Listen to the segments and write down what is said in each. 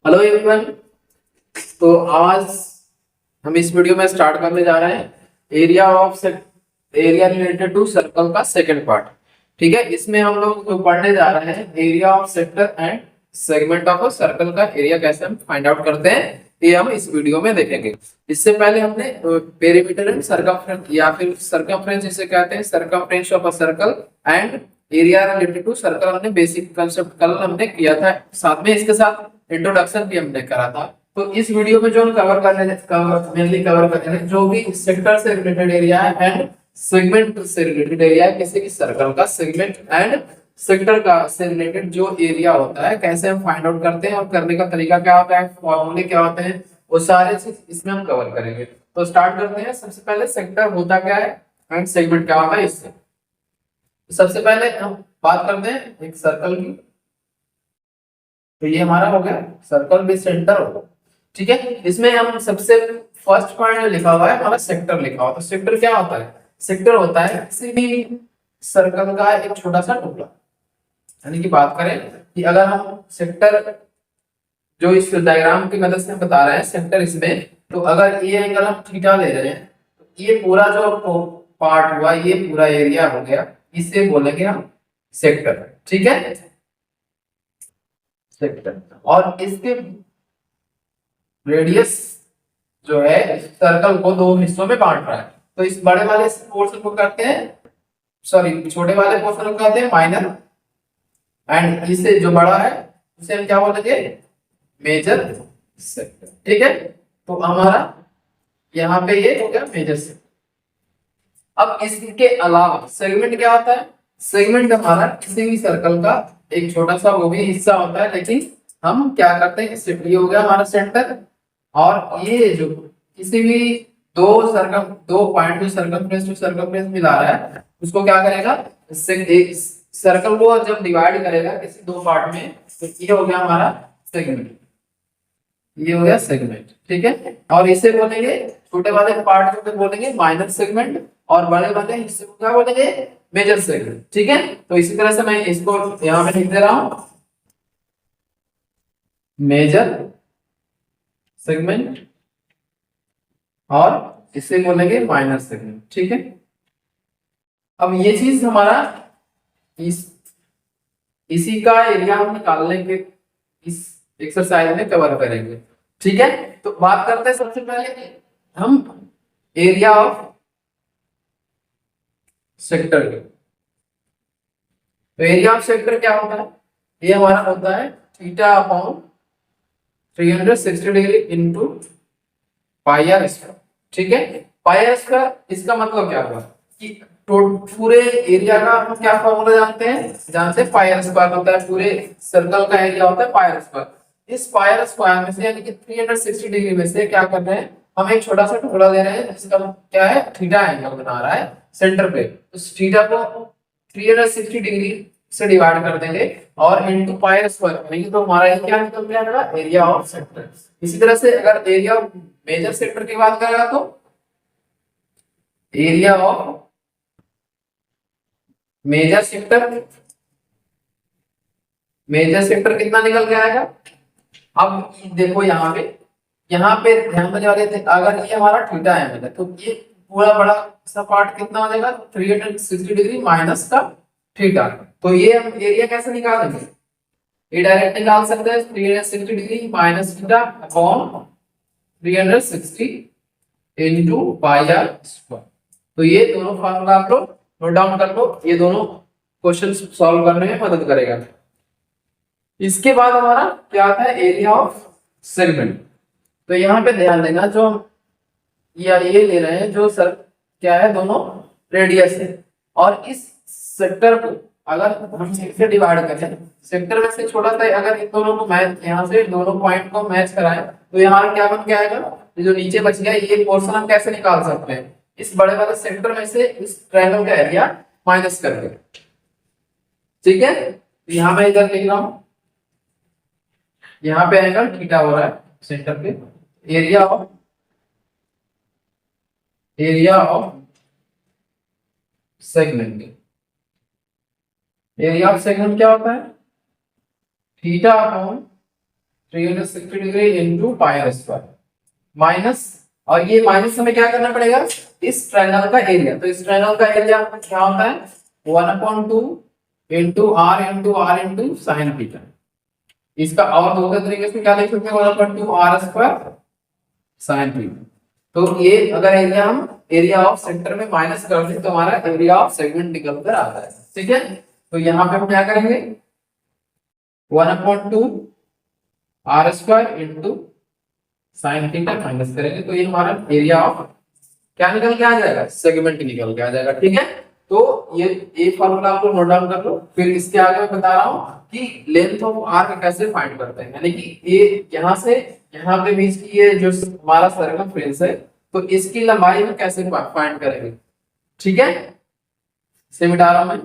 Hello everyone. तो आज हम इस वीडियो में स्टार्ट करने जा रहे हैं एरिया रिलेटेड टू सर्कल का सेकंड पार्ट। ठीक है, इसमें हम लोग जो पढ़ने जा रहे हैं area of sector and segment of a circle का एरिया कैसे हम फाइंड आउट करते हैं, ये हम इस वीडियो में देखेंगे। इससे पहले हमने पेरीमीटर एंड सरकमफ्रेंस या फिर सरकमफ्रेंस जिसे कहते हैं, circumference of a circle and area related to circle, हमने बेसिक कंसेप्ट कल हमने किया था। साथ में इसके साथ इंट्रोडक्शन भी हमने करा था। तो इस वीडियो में जो हम मेनली कवर करेंगे जो भी सेक्टर से रिलेटेड एरिया है एंड सेगमेंट से रिलेटेड एरिया है, किसी की सर्कल का सेगमेंट एंड सेक्टर का से रिलेटेड जो एरिया होता है कैसे हम फाइंड आउट करते हैं और करने का तरीका क्या होता है, फॉर्मूले क्या होते हैं, वो सारे चीज इसमें हम कवर करेंगे। तो स्टार्ट करते हैं। सबसे पहले सेक्टर होता क्या है एंड सेगमेंट क्या होता है इससे। सबसे पहले हम बात करते हैं एक सर्कल की। तो ये हमारा हो गया सर्कल विद सेंटर होगा। ठीक है, इसमें हम सबसे फर्स्ट पॉइंट जो लिखा हुआ है हमारा सेक्टर लिखा हुआ। तो सेक्टर क्या होता है? सेक्टर होता है किसी भी सर्कल का एक छोटा सा टुकड़ा। यानी कि बात करें कि अगर हम सेक्टर जो इस डायग्राम की मदद से बता रहे हैं सेक्टर इसमें, तो अगर ये एंगल हम थीटा ले रहे हैं तो ये पूरा जो पार्ट हुआ, ये पूरा एरिया हो गया, इसे बोलेंगे हम सेक्टर। ठीक है, सेक्टर। और इसके रेडियस जो है सर्कल को दो हिस्सों में बांट रहा है। तो इस बड़े वाले पोर्शन को कहते हैं, सॉरी छोटे वाले पोर्शन को कहते हैं माइनर, एंड इससे जो बड़ा है उसे हम क्या बोलेंगे, मेजर सेक्टर। ठीक है, तो हमारा यहाँ पे ये हो गया मेजर सेक्टर। अब इसके अलावा सेगमेंट क्या होता है? सेगमेंट हमारा किसी भी सर्कल का एक छोटा सा वो भी हिस्सा होता है, लेकिन हम क्या करते हैं, ये हो गया हमारा सेंटर। और ये जो किसी भी दो पॉइंट जो सर्कमफ्रेंस मिला रहा है उसको क्या करेगा, सर्कल को जब डिवाइड करेगा किसी दो पार्ट में, तो ये हो गया हमारा सेगमेंट। ये हो गया सेगमेंट। ठीक है, और इसे बोलेंगे छोटे वाले पार्ट को बोलेंगे माइनर सेगमेंट और बड़े वाले हिस्से को क्या बोलेंगे, मेजर सेगमेंट। ठीक है, तो इसी तरह से मैं इसको यहां पे लिख दे रहा हूं, मेजर सेगमेंट और इसे बोलेंगे माइनर सेगमेंट। ठीक है, अब ये चीज हमारा इस इसी का एरिया हम निकालने के इस एक्सरसाइज में कवर करेंगे। ठीक है, तो बात करते हैं सबसे पहले हम एरिया ऑफ सेक्टर की। तो एरिया ऑफ सेक्टर क्या होता है? ये हमारा होता है theta upon 360 degree into pi r square. ठीक है, पाई आर स्क्वायर इसका मतलब क्या हुआ कि पूरे एरिया का हम क्या फॉर्मूला जानते हैं, जानते हैं पाई आर स्क्वायर होता है, पूरे सर्कल का एरिया होता है पाई आर स्क्वायर। इस पाई आर स्क्वायर में से यानी कि 360 डिग्री में से क्या कर रहे हैं, हम एक छोटा सा टुकड़ा ले रहे हैं जिसका क्या है, थीटा एंगल बना रहा है सेंटर पे। उस थीटा को 360 डिग्री से डिवाइड कर देंगे और इनटू पाई स्क्वायर करेंगे, तो हमारा ये क्या निकल गया, हमारा एरिया ऑफ सेक्टर। इसी तरह से अगर एरिया ऑफ मेजर सेक्टर की बात करेगा तो area of major sector, major sector कितना निकल के आएगा। अब देखो यहाँ पे ध्यान देने वाले थे, अगर ये हमारा थीटा एंगल है तो ये पूरा बड़ा सा पार्ट कितना हो जाएगा, 360 डिग्री माइनस का थीटा। तो ये हम एरिया कैसे निकालेंगे, ये डायरेक्ट निकाल सकते हैं, 360 degree minus theta upon 360 into pi r square. तो ये दोनों फार्मूला आप लोग नोट डाउन कर लो, ये दोनों क्वेश्चन सॉल्व करने में मदद करेगा। इसके बाद हमारा क्या आता है, एरिया ऑफ सेगमेंट। तो यहाँ पे ध्यान देना, जो हम ये ले रहे हैं जो सर क्या है, दोनों रेडियस है, और इस सेक्टर को अगर हम से डिवाइड करें, सेक्टर में से छोटा सा अगर इन दोनों को मैच, यहाँ से दोनों पॉइंट को मैच कराएं, तो यहाँ क्या बन के आएगा, जो नीचे बच गया ये पोर्शन हम कैसे निकाल सकते हैं, इस बड़े वाले सेक्टर में से इस ट्रायंगल का एरिया माइनस करके। ठीक है, यहाँ मैं इधर लिख रहा हूं, यहाँ पे एंगल थीटा हो रहा है सेंटर पे, area of segment. Area of segment क्या होता है, theta upon 360 degree into pi r square minus, और ये माइनस हमें क्या करना पड़ेगा, इस ट्रायंगल का एरिया। तो इस ट्रायंगल का एरिया क्या होता है 1/2 into r into sine theta. इसका और दूसरे तरीके से क्या लिख सकते हैं 1/2 आर स्क्वायर साइन थीटा। तो ये अगर एरिया हम एरिया ऑफ सेक्टर में माइनस कर दें तो हमारा एरिया ऑफ सेगमेंट निकल कर आता है। ठीक है, तो यहाँ पे हम क्या करेंगे 1/2 r square into sine theta minus करेंगे, तो ये हमारा एरिया ऑफ क्या निकल के आ जाएगा, सेगमेंट निकल के आ जाएगा। ठीक है, तो ये फार्मूला आप लोग नोट डाउन कर लो। फिर इसके आगे मैं बता रहा हूँ कि लेंथ ऑफ आर्क कैसे फाइंड करते हैं, यानी कि ये यहाँ से यहाँ के बीच की ये जो हमारा सर्कमफ्रेंस है, तो इसकी लंबाई में कैसे फाइंड करेंगे। ठीक है, इसे मिटा रहा हूं मैं।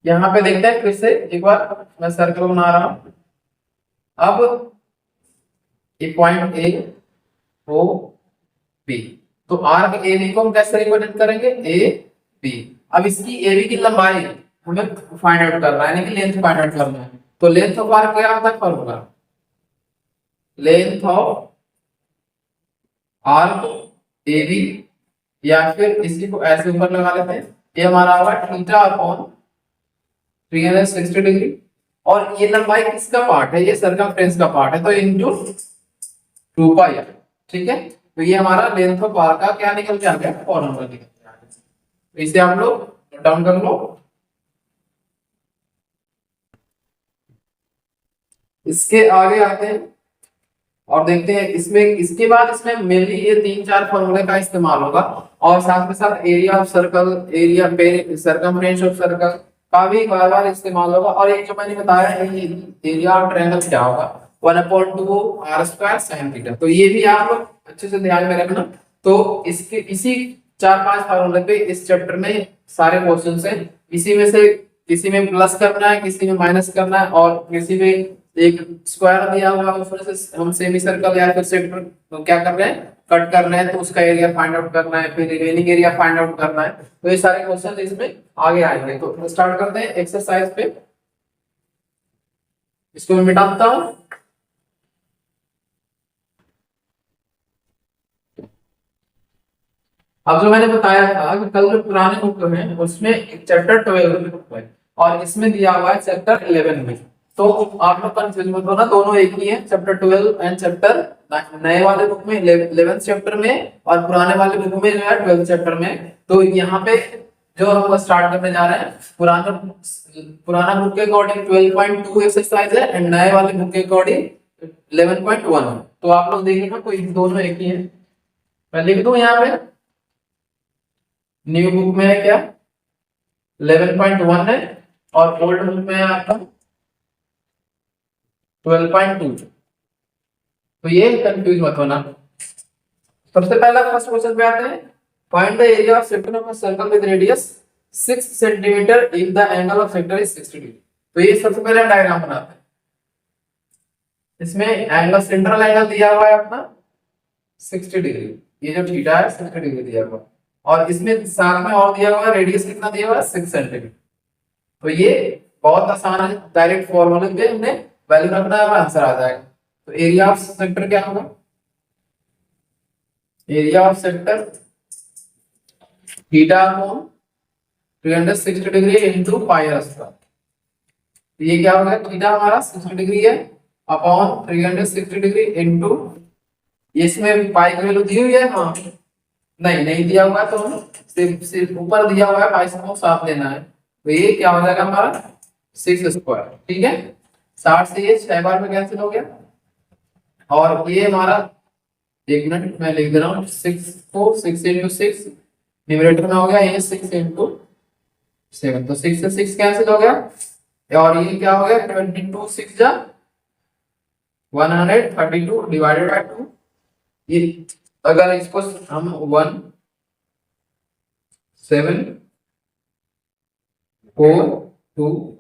यहाँ पे देखते हैं फिर से एक बार, मैं सर्कल बना रहा हूं। अब ये पॉइंट ए ओ बी, तो आर्क ए बी को हम कैसे रिप्रेजेंट करेंगे ए बी। अब इसकी ए बी की लंबाई हमें फाइंड आउट करना है, यानी कि लेंथ फाइंड आउट करना है। तो लेंथ ऑफ आर्क क्या होता है formula, length of arc A B, या फिर इसी को ऐसे ऊपर लगा लेते हैं, ये हमारा होगा थीटा अपॉन 360 डिग्री। और ये लंबाई किसका पार्ट है, ये सर्कमफ्रेंस का पार्ट है, तो इनटू 2 पाई आर। ठीक है, तो ये हमारा लेंथ ऑफ आर्क का क्या निकल के आ गया, फॉर्मूला निकल के आ गया। तो इसे आप लोग नोट डाउन कर लो। इसके आगे आते हैं और देखते हैं इसमें, इसके बाद इसमें मेनली ये 3-4 फॉर्मूले का इस्तेमाल होगा, और साथ में साथ एरिया ऑफ सर्कल, एरिया पे सर्कमफ्रेंस ऑफ सर्कल का भी बार बार इस्तेमाल होगा। और एक जो मैंने बताया एरिया ऑफ ट्रायंगल क्या होगा 1/2 आर स्क्वायर साइन थीटा। तो ये भी आप लोग अच्छे से ध्यान में रखना। तो इसके इसी 4-5 फॉर्मूले पे इस चैप्टर में सारे क्वेश्चन है। इसी में से किसी में प्लस करना है, किसी में माइनस करना है, और किसी में एक स्क्वायर दिया हुआ है उसमें से हम सेमी सर्कल या फिर सेक्टर तो क्या कर रहे हैं, कट कर रहे हैं, तो उसका एरिया फाइंड आउट करना है, फिर रिमेनिंग एरिया फाइंड आउट करना है। तो ये सारे क्वेश्चन इसमें आगे आएंगे। तो स्टार्ट करते हैं एक्सरसाइज पे, इसको मैं मिटाता हूं। अब जो मैंने बताया था कि कल जो पुराने बुक में उसमें चैप्टर 12 में है और इसमें दिया हुआ है चैप्टर 11 में। तो आप लोग कंफ्यूज मत होना, दोनों एक ही है, चैप्टर 12 एंड चैप्टर, नए वाले बुक में 11th चैप्टर में और पुराने वाले बुक में जो है 12th चैप्टर में। तो यहाँ पे जो हम स्टार्ट करने जा रहे हैं, पुराना बुक के अकॉर्डिंग 12.2 एक्सरसाइज है एंड नए वाले बुक के अकॉर्डिंग 11.1 है। तो आप लोग देखिए ना, कोई दोनों एक ही है। मैं लिख दूं यहाँ पे, न्यू बुक में है क्या 11.1 है और ओल्ड बुक में है आपका 12.2। तो ये कंफ्यूज मत होना। सबसे पहला फर्स्ट क्वेश्चन पे आते हैं, find the area of sector of a circle with radius 6 centimetre if the angle of sector is 60 degree. तो ये सबसे पहले हम डायग्राम बनाते हैं। इसमें एंगल, सेंट्रल एंगल दिया हुआ है अपना 60 डिग्री, ये जो थीटा है 60 डिग्री दिया हुआ है, और इसमें साथ में और दिया हुआ है रेडियस कितना दिया हुआ है 6 सेंटीमीटर। तो ये बहुत आसान है, डायरेक्ट फॉर्मूले पे हमने वैल्यू रखना है और आंसर आ जाएगा। तो एरिया ऑफ सेक्टर क्या होगा, area of sector theta upon 360 degree into pi r square. तो ये क्या होगा, थीटा हमारा 60 डिग्री है अपॉन 360 डिग्री इनटू, इसमें पाई की वैल्यू दी हुई है, हाँ नहीं दिया हुआ तो सिर्फ ऊपर दिया हुआ है पाई को साथ लेना है। तो ये क्या हो जाएगा हमारा 6 स्क्वायर। ठीक है, 60 से ये 6 बार में कैंसिल हो गया, और ये हमारा, एक मिनट मैं लिख दे रहा हूँ, 6 को 6 इंटू 6 न्यूमरेटर में हो गया, ये 6 इंटू 7, तो 6 से 6 कैंसिल हो गया, और ये क्या हो गया 22 6 जा 132 डिवाइडेड बाय 2। ये अगर इसको हम 1742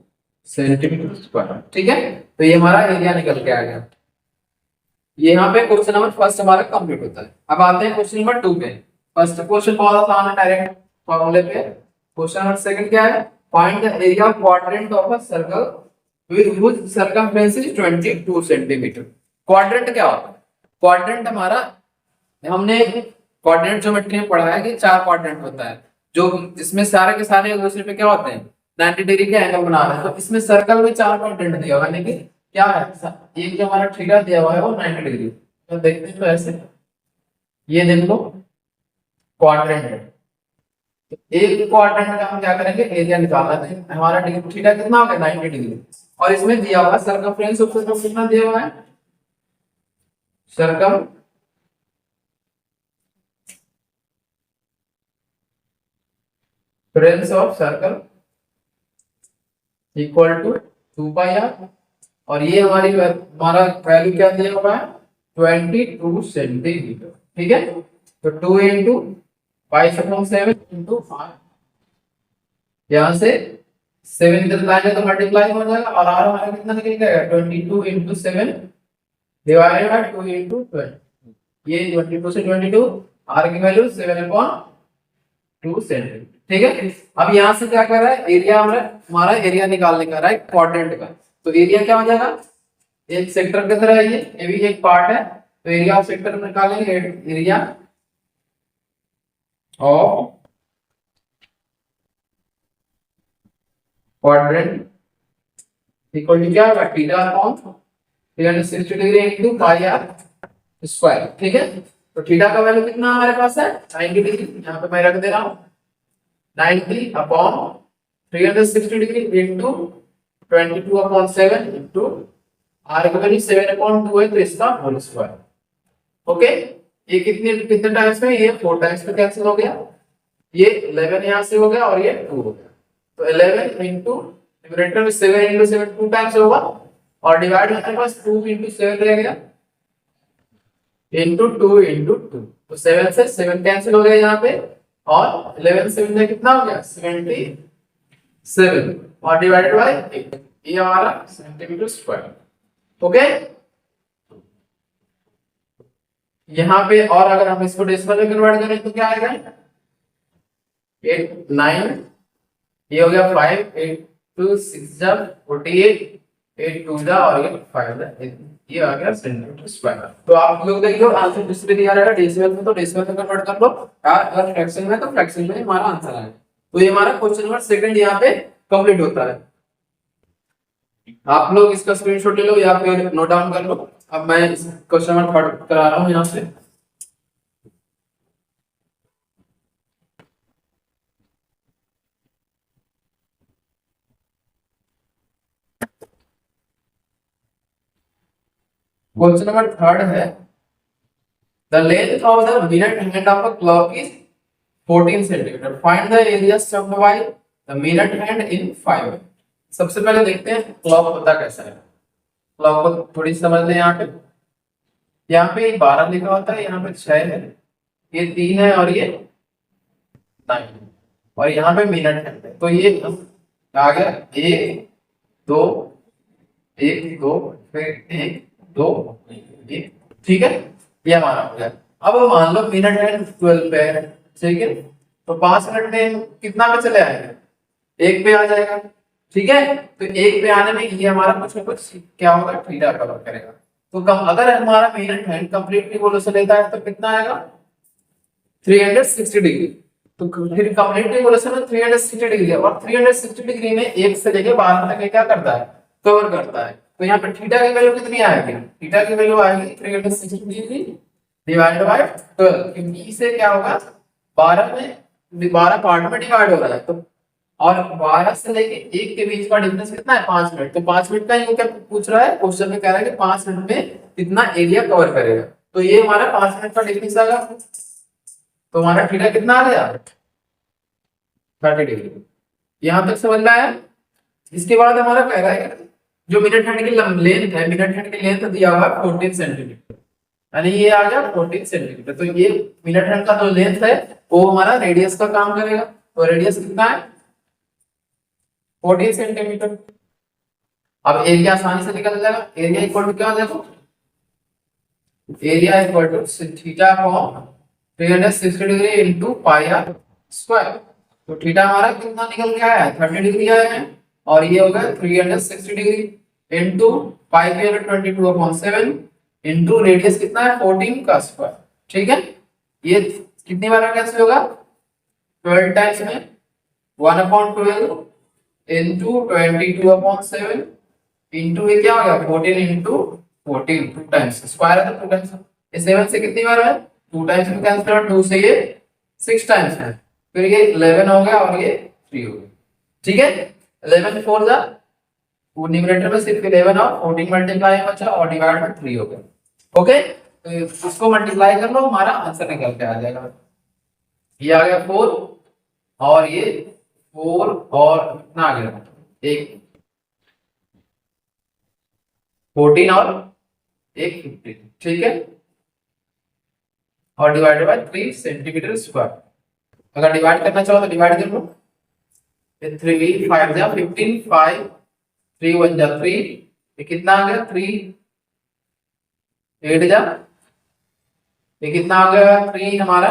सेंटीमीटर स्क्वायर, ठीक है। तो ये हमारा एरिया निकल के आ गया। ये यहाँ पे क्वेश्चन नंबर फर्स्ट हमारा कंप्लीट होता है। अब आते हैं क्वेश्चन नंबर 2 पे। फर्स्ट क्वेश्चन बहुत आसान है, डायरेक्ट फॉर्मूले पे। क्वेश्चन नंबर सेकंड क्या है? Find the area of quadrant of a circle with which circumference is 22 centimetre. Quadrant क्या होता है? क्वाड्रेंट हमारा, हमने क्वाड्रेंट ज्योमेट्री में पढ़ा है कि 4 क्वाड्रेंट होता है, जो जिसमें सारे के सारे एक दूसरे पे क्या होते हैं, 90 डिग्री के एंगल बना रहे हैं। तो इसमें सर्कल में 4 क्वाड्रेंट दिया हुआ है, यानी कि क्या है, एक जो हमारा थीटा दिया हुआ है वो 90 डिग्री। तो देखते हैं, तो ऐसे ये देख लो क्वाड्रेंट है। तो एक क्वाड्रेंट का हम क्या करेंगे, एरिया निकालना है। हमारा थीटा कितना हो गया, 90 डिग्री। और इसमें दिया हुआ सर्कमफ्रेंस ऑफ सर्कल कितना दिया हुआ है, circumference of circle equal to 2 pi r. और ये हमारा वैल्यू क्या दिया हुआ है, 22 सेंटीमीटर। ठीक है, तो 2 इंटू पाई अपॉन 7 इंटू 5, यहाँ से 7 इधर लाएंगे तो मल्टीप्लाई हो जाएगा। और आर हमारा कितना निकल जाएगा, 22 इंटू 7 डिवाइडेड बाय 2 इंटू 12। ये 22 से 22, आर की वैल्यू 7 अपॉन 2 सेंटीमीटर। ठीक है, अब यहाँ से क्या कर रहा है, एरिया हमारा एरिया निकालने का रहा है क्वाड्रेंट का। तो एरिया क्या हो जाएगा, एक सेक्टर की तरह है, ये भी एक पार्ट है। तो एरिया ऑफ सेक्टर निकालेंगे, area of quadrant equal to क्या होगा, theta upon 360 degree into pi r square. ठीक है, तो थीटा का वैल्यू कितना हमारे पास है, 90 डिग्री। यहाँ पे मैं रख दे रहा हूँ 90 upon 360 degree into 22 upon 7 into r की वैल्यू 7 अपॉन 2 है, तो इसका होल स्क्वायर। ओके, ये कितने टाइम्स में, ये 4 टाइम्स में कैंसिल हो गया। ये 11 यहाँ से हो गया और ये 2 हो गया। तो 11 इंटू न्यूमरेटर में 7 इंटू 7 2 टाइम्स होगा, और डिवाइड हमारे पास 2 इंटू 7 रह गया इंटू 2 इंटू 2। तो 7 से 7 कैंसिल हो गया यहाँ पे, और 11 7 में कितना हो गया, 77, और डिवाइडेड बाय 8, ये हमारा सेंटीमीटर स्क्वायर। ओके, यहाँ पे और अगर हम इसको डेसिमल में कन्वर्ट करें तो क्या आएगा, 8 9, ये हो गया 5, 8 2 6 जा 48, 8 2 जा और ये 5 जा, ये आ गया सेंटीमीटर स्क्वायर। तो आप लोग देख लो आंसर किसमें दिया रहेगा, डेसिमल में, तो डेसिमल में कन्वर्ट कर लो, अगर फ्रैक्शन में तो फ्रैक्शन में हमारा आंसर आएगा। तो ये हमारा क्वेश्चन नंबर सेकंड यहाँ पे कंप्लीट होता है। आप लोग इसका स्क्रीनशॉट ले लो या फिर नोट डाउन कर लो। अब मैं क्वेश्चन नंबर थर्ड करा रहा हूँ यहाँ से। क्वेश्चन नंबर थर्ड है, the length of the minute hand of a clock is 14 centimetre, find the area stuffed by the minute hand in 5 minute. सबसे पहले देखते हैं क्लॉक होता कैसा है। क्लॉक को थोड़ी समझ लें। यहाँ पे 12 लिखा होता है, यहाँ पे 6 है, ये 3 है और ये 9, और यहाँ पे मिनट है। तो ये आ गया 1 2 1 2 फिर 1 2 1। ठीक है, ये हमारा हो गया। अब मान लो मिनट है 12 पे है, ठीक है, तो 5 मिनट में कितना पे चले आएंगे, 1 पे आ जाएगा। ठीक है, तो 1 पे आने में ये हमारा कुछ ना कुछ क्या होगा, थीटा कवर करेगा। तो कम अगर हमारा मिनट हैंड कंप्लीट रिवोल्यूशन लेता है तो कितना आएगा, 360 डिग्री। तो फिर कंप्लीट रिवोल्यूशन में 360 डिग्री है, और 360 डिग्री में 1 से लेके 12 तक क्या करता है, कवर करता है। तो यहाँ पे थीटा की वैल्यू कितनी आएगी, थीटा की वैल्यू आएगी 360 डिग्री डिवाइडेड बाय 12, क्योंकि से क्या होगा, 12 में 12 पार्ट में डिवाइड हो रहा है। तो और 12 से लेके 1 के बीच का डिफरेंस कितना है, 5 मिनट। तो 5 मिनट का ये क्या पूछ रहा है, क्वेश्चन में कह रहा है कि 5 मिनट में कितना एरिया कवर करेगा। तो ये हमारा 5 मिनट का डिफरेंस आएगा। तो हमारा थीटा कितना आ गया, 30 डिग्री। यहां तक समझ में आया। इसके बाद हमारा कह रहा है जो मिनट हैंड की लेंथ है, मिनट हैंड की लेंथ दिया हुआ है 14 सेंटीमीटर, यानी ये आ गया 14 सेंटीमीटर। तो ये मिनट हैंड का जो लेंथ है वो हमारा रेडियस का काम करेगा। तो रेडियस कितना है, 14 सेंटीमीटर। अब एरिया आसानी से निकल जाएगा। एरिया इक्वल टू क्या देखो, एरिया इक्वल टू थीटा कॉम 360 degree into pi r square. तो थीटा हमारा कितना निकल के आया है, 30 डिग्री आया है, और ये हो गया 360 डिग्री इनटू पाई की वैल्यू 22/7 इनटू रेडियस कितना है 14 का स्क्वायर। ठीक है, ये कितनी बार कैंसिल होगा, 12 टाइम्स में 1/12 इनटू 22/7 इनटू ये क्या हो गया 14 इनटू 14 टू टाइम्स स्क्वायर है तो 2 टाइम्स। ये 7 से कितनी बार है, 2 टाइम्स में कैंसिल और 2 से ये 6 टाइम्स है, फिर ये 11 हो गया और ये 3 हो गया। ठीक है, 11 4 जा, वो न्यूमरेटर में सिर्फ 11 और 14 मल्टीप्लाई बचा और डिवाइड में 3 हो गया। ओके, तो इसको मल्टीप्लाई कर लो, हमारा आंसर निकल के आ जाएगा। ये आ गया 4 और ये 4 और कितना आ गया, एक 14 और एक 15। ठीक है, और डिवाइडेड बाय 3 सेंटीमीटर स्क्वायर। अगर डिवाइड करना चाहो तो डिवाइड कर लो, 3 5 जा 15 5 3 1 जा 3, ये कितना आ गया 3 8 जा, ये कितना आ गया 3 हमारा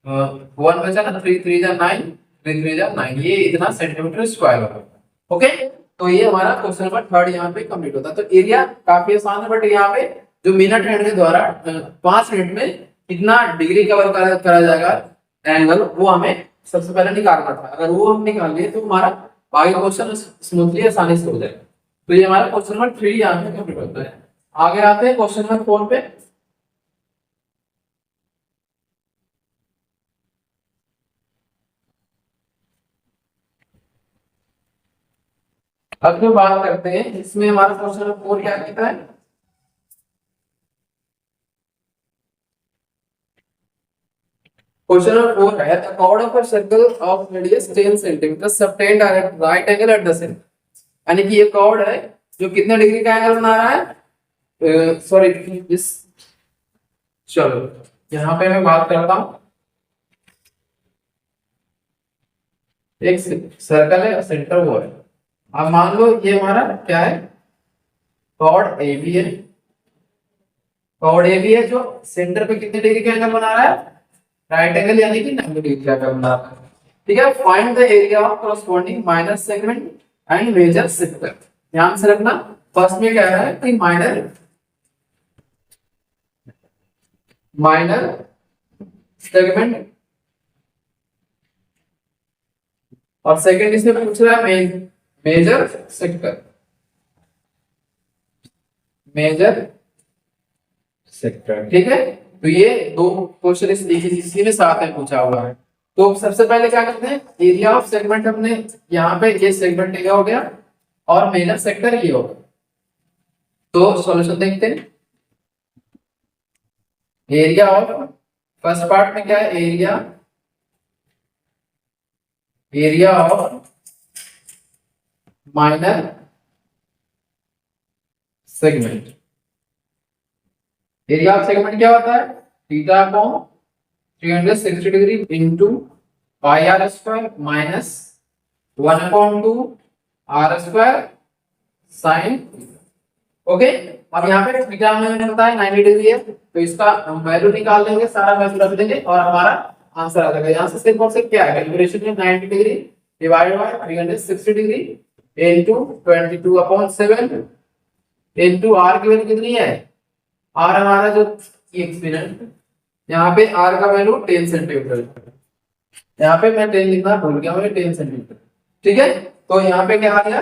1 बचा ना, 3 3 जा 9 3 3 जा 9, ये इतना सेंटीमीटर स्क्वायर होगा। ओके, तो ये हमारा क्वेश्चन नंबर 3 यहाँ पे कंप्लीट होता है। तो एरिया काफी आसान है, बट यहाँ पे जो मिनट हैंड के द्वारा 5 मिनट में कितना डिग्री कवर करा जाएगा एंगल, वो हमें सबसे पहले निकालना था। अगर वो हम निकाल लिए तो हमारा बाकी क्वेश्चन स्मूथली आसानी से हो जाएगा। तो ये हमारा क्वेश्चन नंबर 3 यहाँ पे कंप्लीट होता है। आगे आते हैं क्वेश्चन नंबर 4 पे। अब जो बात करते हैं इसमें हमारा क्वेश्चन नंबर 4 क्या कहता है, क्वेश्चन नंबर 4 है the chord of a circle of radius 10 cm subtend at right angle at the center। यानी कि ये chord है जो कितने डिग्री का एंगल बना रहा है, सॉरी इस, चलो यहाँ पे मैं बात करता हूँ, एक सर्कल है सेंटर वो है। अब मान लो ये हमारा क्या है, chord AB है, chord AB है जो सेंटर पे कितने डिग्री का एंगल बना रहा है, राइट एंगल यानी कि 90 डिग्री का एंगल बना रहा है। ठीक है, find the area of corresponding minor segment and major sector. ध्यान से रखना, फर्स्ट में कह रहा है कि माइनर सेगमेंट, और सेकंड इसमें पूछ रहा है मेजर सेक्टर, मेजर सेक्टर। ठीक है, तो ये दो क्वेश्चन इसी में साथ में पूछा हुआ है। तो सबसे पहले क्या करते हैं, एरिया ऑफ सेगमेंट हमने यहाँ पे ये सेगमेंट क्या हो गया और मेजर सेक्टर ये हो गया। तो सॉल्यूशन देखते हैं। एरिया ऑफ, फर्स्ट पार्ट में क्या है, area of minor segment. Area of segment क्या होता है, थीटा को 360 degree into pi r square minus 1/2 r square sine. Okay, अब यहाँ पे थीटा हमें पता है 90 डिग्री है, तो इसका वैल्यू निकाल लेंगे, सारा वैल्यू रख देंगे और हमारा आंसर आ जाएगा। यहाँ से सिर्फ और सिर्फ क्या है, कैलकुलेशन में 90 degree divided by 360 degree into 22/7 into r की वैल्यू कितनी है, आर हमारा जो, एक मिनट, यहाँ पे आर का वैल्यू 10 सेंटीमीटर, यहाँ पे मैं 10 लिखना भूल गया, मैं 10 सेंटीमीटर। ठीक है, तो यहाँ पे क्या आ गया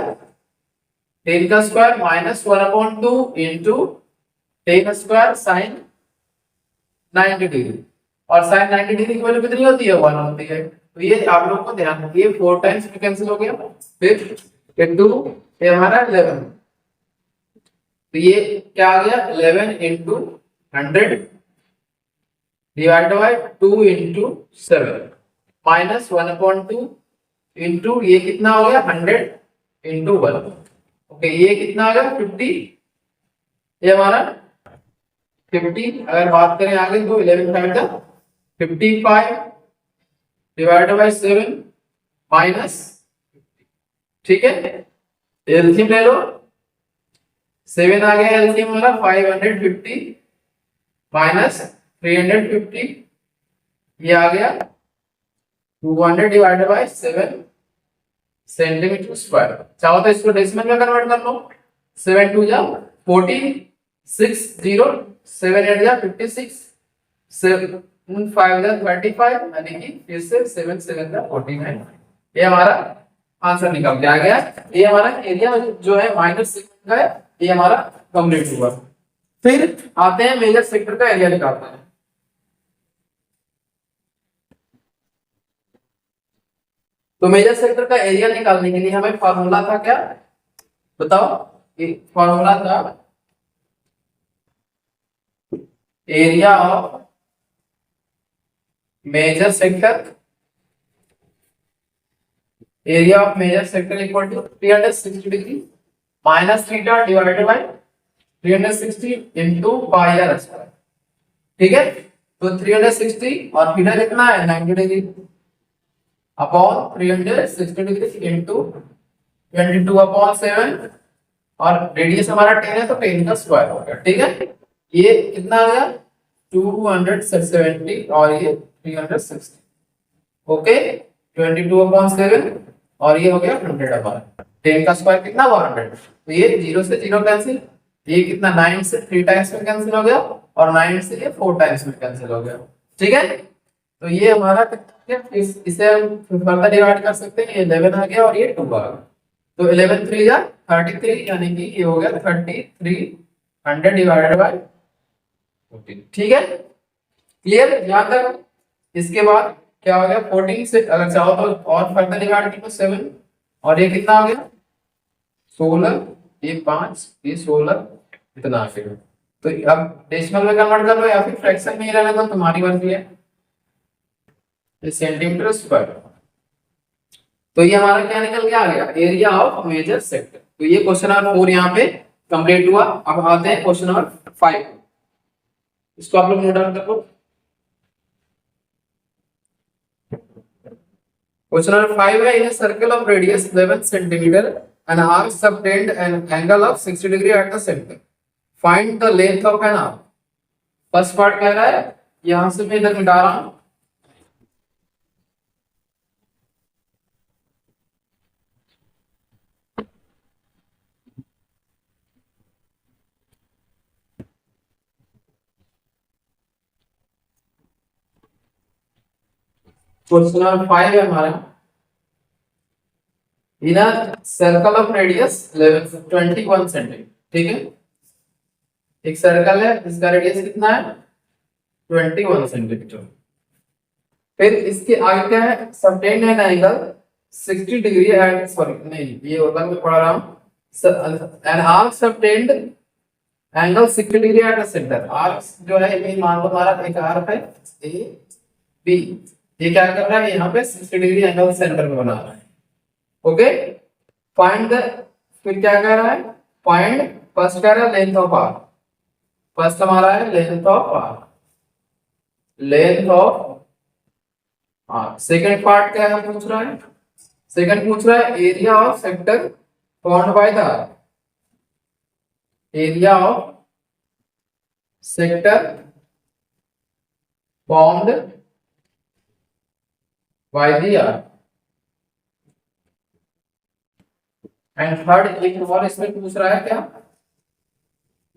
10 का square minus 1/2 into 10 square sine 90 degree, और साइन 90 डिग्री की वैल्यू कितनी होती है, 1 होती है। तो ये आप लोग को ध्यान रखिए, 4 टाइम्स कैंसिल हो गया, फिर इंटू ये हमारा 11, तो ये क्या आ गया 11 into 100 divide by 2 into 7 minus 1/2 into ये कितना हो गया 100 इंटू 1। ओके, ये कितना आ गया 50, ये हमारा 50। अगर बात करें आगे तो 11 5 का 55 डिवाइड बाय 7 माइनस, ठीक है, एलसीएम ले लो, 7 आ गया एलसीएम हमारा 550 माइनस 350, ये आ गया 200 डिवाइडेड बाय 7 सेंटीमीटर स्क्वायर। चाहो तो इसको डेसिमल में कन्वर्ट कर लो। 7 2 जा 14, 6 0, 7 8 जा 56, 7 5 जा 35, यानी कि फिर से 7 7 जा 49। ये हमारा आंसर निकल के आ गया। ये हमारा एरिया जो है माइनर सेक्टर का है, ये हमारा कंप्लीट हुआ। फिर आते हैं मेजर सेक्टर का एरिया निकालते हैं। तो मेजर सेक्टर का एरिया निकालने के लिए हमें फॉर्मूला था क्या, बताओ। फॉर्मूला था area of major sector, area of major sector equal to 360 degree minus theta divided by 360 into pi r square. ठीक है, तो 360 और थीटा कितना है 90 degree upon 360 degree into 22 upon 7, और रेडियस हमारा 10 है तो 10 का स्क्वायर हो गया। ठीक है, ये कितना आ गया 270 और ये 360। ओके, 22 अपॉन 7 और ये हो गया 100 अपॉन 10 का स्क्वायर कितना हुआ 100। तो ये 0 से 0 कैंसिल, ये कितना 9 से 3 टाइम्स में कैंसिल हो गया, और 9 से ये 4 टाइम्स में कैंसिल हो गया। ठीक है, तो ये हमारा इसे हम फर्दर डिवाइड कर सकते हैं। 11 आ गया और ये 2 आ गया, तो 11 3 जा 33, यानी कि ये हो गया 3300 डिवाइडेड बाय 14। ठीक है, क्लियर यहां तक। इसके बाद क्या हो गया 14 से अगर चाहो तो और फर्दर डिवाइड करो 7, और ये कितना हो गया 16, ये 5, ये 16, इतना आ गया। तो अब डेसिमल में कन्वर्ट कर लो या फिर फ्रैक्शन में ही रहने दो, तुम्हारी मर्जी है। ये सेंटीमीटर स्क्वायर। तो ये हमारा क्या निकल के आ गया एरिया ऑफ मेजर सेक्टर। तो ये क्वेश्चन नंबर 4 यहाँ पे कंप्लीट हुआ। अब आते हैं क्वेश्चन नंबर 5, इसको आप लोग नोट डाउन कर लो। क्वेश्चन नंबर 5 है, इन a circle of radius 11 centimeter an arc subtend an angle of 60 degree at the center, find the length of an arc। First part कह रहा है, यहां से मैं इधर मिटा रहा हूं, क्वेश्चन नंबर 5 है हमारा, इन a circle of radius 21 centimetre. ठीक है, एक सर्कल है इसका रेडियस कितना है 21 सेंटीमीटर। फिर इसके आगे क्या है subtend an angle 60 degree and sorry नहीं ये होगा मैं पढ़ रहा हूं, an arc subtend angle 60 degree at the centre. Arc जो है ये मान लो हमारा एक आर्क है ए बी, ये क्या कर रहा है यहाँ पे 60 डिग्री एंगल सेंटर में बना रहा है। ओके, फाइंड द, फिर क्या कह रहा है फाइंड, फर्स्ट कह रहा है लेंथ ऑफ आर्क, फर्स्ट हमारा है length of arc, length of arc. Second part क्या है पूछ रहा है, सेकंड पूछ रहा है area of sector formed by the arc, area of sector formed by the arc. And third एक और इसमें पूछ रहा है क्या,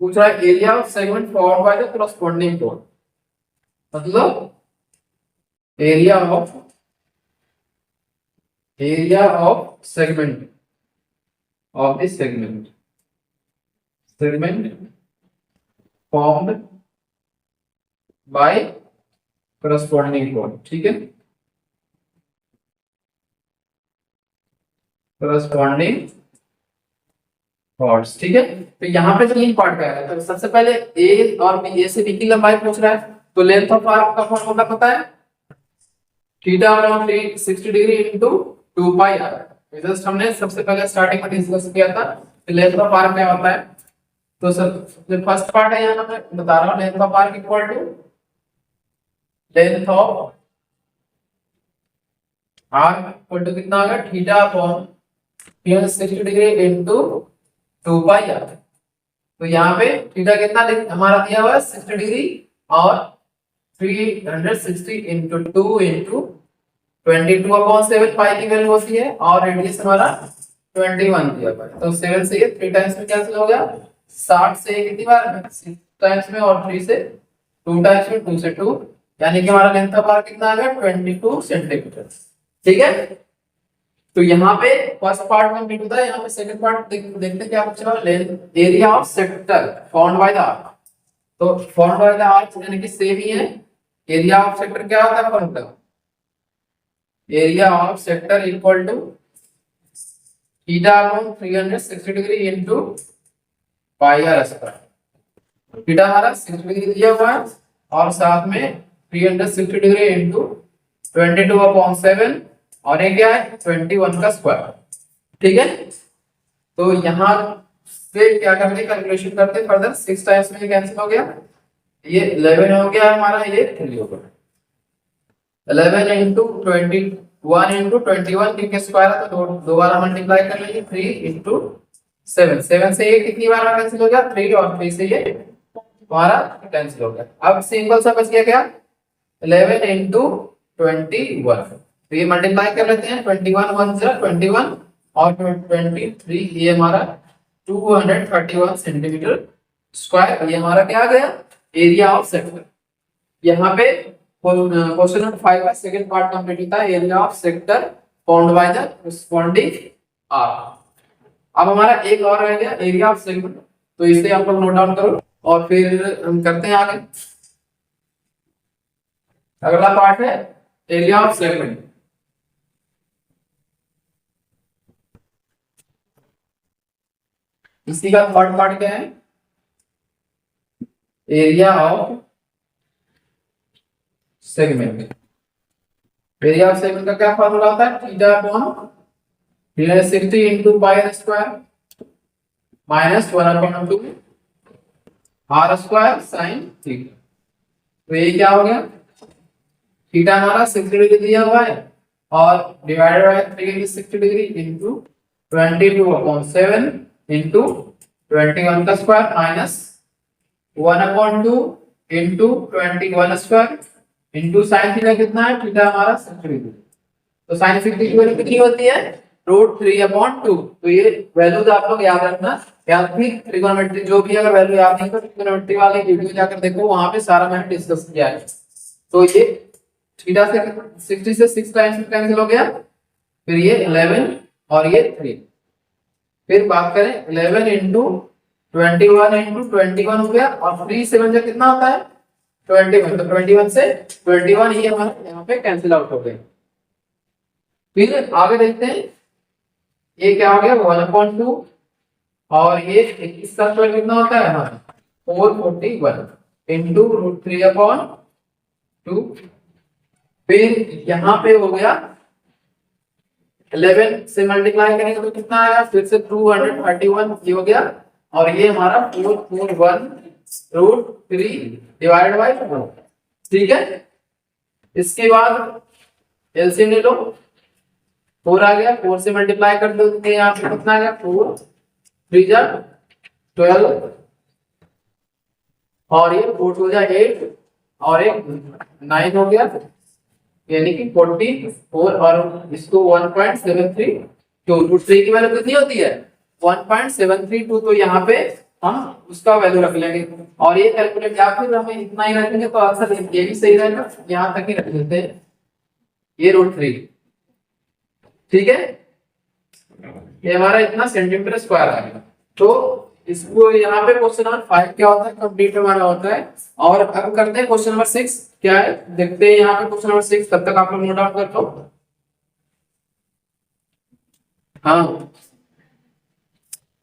पूछ रहा है area of segment formed by the corresponding कोड, मतलब area of segment of this segment formed by corresponding कोड। ठीक है, कॉरस्पॉन्डिंग कॉर्ड्स। ठीक है, तो यहाँ पे तीन पार्ट का है। तो सबसे पहले ए और बी, ए से बी की लंबाई पूछ रहा है, तो लेंथ ऑफ आर्क का फॉर्मूला पता है theta around 360 degree into 2 pi r. Just हमने सबसे पहले स्टार्टिंग में डिस्कस किया था लेंथ ऑफ आर्क क्या होता है। तो सर फर्स्ट पार्ट है यहाँ मैं बता रहा हूँ, length of arc equal to length of arc equal to कितना होगा theta upon 360 degree into 2 pi r. तो यहाँ पे थीटा कितना हमारा दिया हुआ है 60 डिग्री, और 360 इंटू 2 इंटू 22/7 पाई की वैल्यू होती है, और रेडियस हमारा 21 दिया हुआ है। तो 7 से ये 3 टाइम्स में कैंसिल हो गया, 60 से ये कितनी बार में 6 टाइम्स में, और 3 से 2 टाइम्स में, 2 से 2, यानी कि हमारा लेंथ ऑफ आर्क कितना आ गया 22 सेंटीमीटर। ठीक है, तो यहाँ पे फर्स्ट पार्ट कंप्लीट होता है। यहाँ पे सेकंड पार्ट देखते क्या पूछा, length area of sector found by the arc. तो फाउंड बाय द आर्क यानी कि सेम ही है। एरिया ऑफ सेक्टर क्या होता है formula, area of sector equal to theta upon 360 degree into pi r square. Theta हमारा 60 डिग्री दिया हुआ है, और साथ में 360 डिग्री इनटू 22/7, और ये क्या है 21 का स्क्वायर। ठीक है, तो यहाँ से क्या करते कैलकुलेशन करते फर्दर, 6 टाइम्स में कैंसिल हो गया, ये 11 हो गया हमारा, ये 3 हो गया। 11 इंटू 21 इंटू 21 के स्क्वायर है, तो दोबारा मल्टीप्लाई कर लेंगे, 3 इंटू 7, 7 से ये कितनी बार कैंसिल हो गया 3, और 3 से ये हमारा कैंसिल हो गया। अब सिंपल सा बच गया क्या 11 इंटू 21, तो ये मल्टीप्लाई कर लेते हैं, 21 1 0 21, और 23 ये हमारा 231 सेंटीमीटर स्क्वायर, ये हमारा क्या आ गया एरिया ऑफ सेक्टर। यहाँ पे क्वेश्चन नंबर 5 का सेकंड पार्ट कंप्लीट होता है, area of sector found by the corresponding arc. अब हमारा एक और रह गया एरिया ऑफ सेगमेंट, तो इसे आप लोग नोट डाउन करो और फिर हम करते हैं आगे। अगला पार्ट है एरिया ऑफ सेगमेंट। इसी का थर्ड पार्ट क्या है, area of segment. Area of segment का क्या फॉर्मूला होता है, theta upon 360 into pi r square minus 1/2 r square sine theta. तो ये क्या हो गया, थीटा हमारा 60 डिग्री दिया हुआ है, और divided by 360 degree into 22/7 into 21 का square minus 1/2 into 21 square into sine theta कितना है, थीटा हमारा 60 डिग्री। तो साइन 60 की वैल्यू कितनी होती है √3/2। तो ये वैल्यूज आप लोग याद रखना, या फिर ट्रिगोनोमेट्री जो भी अगर वैल्यू याद नहीं तो ट्रिगोनोमेट्री वाले वीडियो जाकर देखो, वहां पे सारा मैंने डिस्कस किया है। तो ये थीटा से 60 से 6 टाइम्स में कैंसिल हो गया, फिर ये 11 और ये 3। फिर बात करें 11 इंटू 21 इंटू 21 हो गया, और 3 7 जो कितना होता है 21, तो 21 से 21 ये हमारा यहाँ पे कैंसिल आउट हो गए। फिर आगे देखते हैं, ये क्या हो गया 1/2, और ये 21 का स्क्वायर कितना होता है हमारा 441 इंटू √3/2। फिर यहाँ पे हो गया 11 से मल्टीप्लाई करेंगे तो कितना आएगा, फिर से 231 ये हो गया, और ये हमारा 441 √3 डिवाइड बाय 4। ठीक है, इसके बाद एलसीएम ले लो, 4 आ गया, 4 से मल्टीप्लाई कर दो, यहाँ पे कितना आ गया 4 3 जा 12, और ये 4 2 जा 8, और एक 9 हो गया, यानी कि 44, और इसको 1.73 तो √3 की वैल्यू कितनी होती है 1.732। तो यहाँ पे हम उसका वैल्यू रख लेंगे, और ये कैलकुलेट, या फिर हमें इतना ही रखेंगे तो आंसर ये भी सही रहेगा, यहाँ तक ही रख लेते हैं ये √3। ठीक है, ये हमारा इतना सेंटीमीटर स्क्वायर आएगा। तो इसको यहाँ पे क्वेश्चन नंबर 5 क्या होता है कंप्लीट हमारा होता है। और अब करते हैं क्वेश्चन नंबर 6 क्या है, देखते हैं यहाँ पे क्वेश्चन नंबर 6, तब तक आप लोग नोट डाउन कर लो। हाँ,